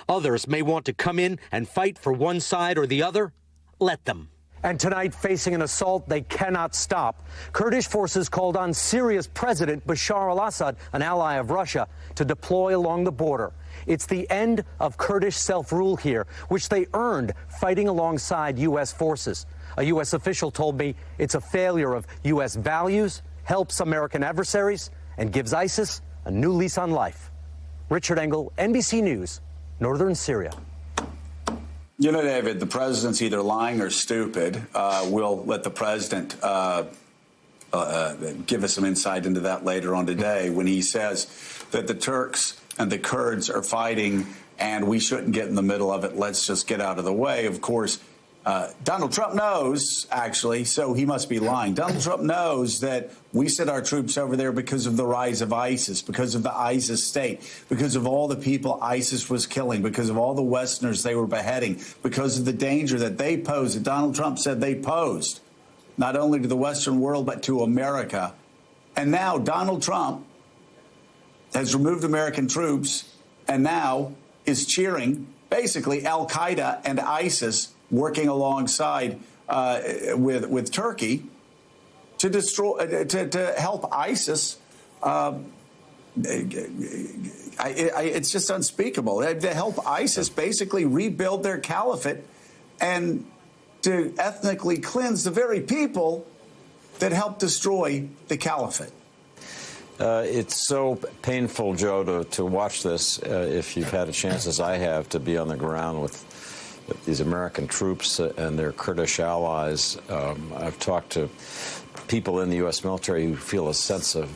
Others may want to come in and fight for one side or the other. Let them. And tonight, facing an assault they cannot stop, Kurdish forces called on Syria's President Bashar al-Assad, an ally of Russia, to deploy along the border. It's the end of Kurdish self-rule here, which they earned fighting alongside U.S. forces. A U.S. official told me it's a failure of U.S. values, helps American adversaries, and gives ISIS a new lease on life. Richard Engel, NBC News, Northern Syria. You know, David, the president's either lying or stupid. We'll let the president give us some insight into that later on today when he says that the Turks and the Kurds are fighting and we shouldn't get in the middle of it. Let's just get out of the way. Of course, Donald Trump knows, actually, so he must be lying. Donald Trump knows that we sent our troops over there because of the rise of ISIS, because of the ISIS state, because of all the people ISIS was killing, because of all the Westerners they were beheading, because of the danger that they posed, that Donald Trump said they posed, not only to the Western world, but to America. And now Donald Trump has removed American troops and now is cheering, basically, al-Qaeda and ISIS working alongside with Turkey to destroy, to help ISIS. It's just unspeakable. To help ISIS basically rebuild their caliphate and to ethnically cleanse the very people that helped destroy the caliphate. It's so painful, Joe, to watch this, if you've had a chance, as I have, to be on the ground with these American troops and their Kurdish allies. I've talked to people in the U.S. military who feel a sense of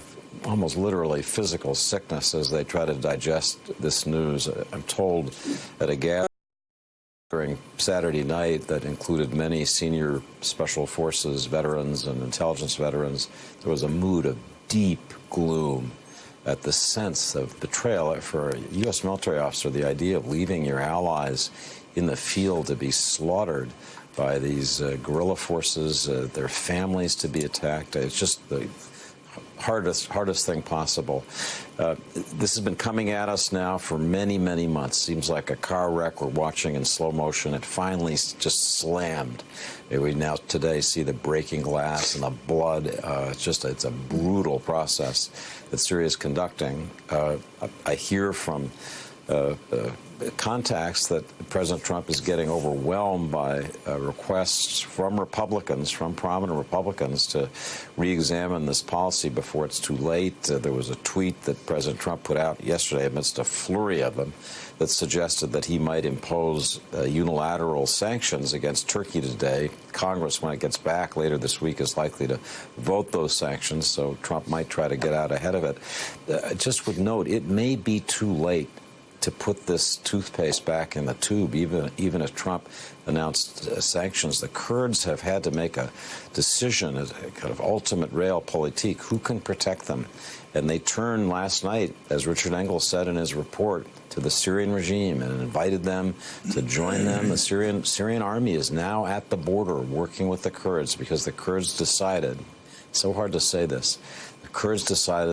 almost literally physical sickness as they try to digest this news. I'm told at a gathering Saturday night that included many senior Special Forces veterans and intelligence veterans, there was a mood of deep gloom at the sense of betrayal. For a U.S. military officer, the idea of leaving your allies in the field to be slaughtered by these guerrilla forces, their families to be attacked, it's just the hardest thing possible. This has been coming at us now for many, many months. Seems like a car wreck we're watching in slow motion. It finally just slammed. We now today see the breaking glass and the blood. It's a brutal process that Syria is conducting. I hear from contacts that President Trump is getting overwhelmed by requests from Republicans, from prominent Republicans, to re-examine this policy before it's too late. There was a tweet that President Trump put out yesterday amidst a flurry of them that suggested that he might impose unilateral sanctions against Turkey today. Congress, when it gets back later this week, is likely to vote those sanctions, so Trump might try to get out ahead of it. Just would note, it may be too late to put this toothpaste back in the tube, even if Trump announced sanctions. The Kurds have had to make a decision, as a kind of ultimate realpolitik, who can protect them. And they turned last night, as Richard Engel said in his report, to the Syrian regime and invited them to join them. The Syrian army is now at the border working with the Kurds because the Kurds decided, so hard to say this, the Kurds decided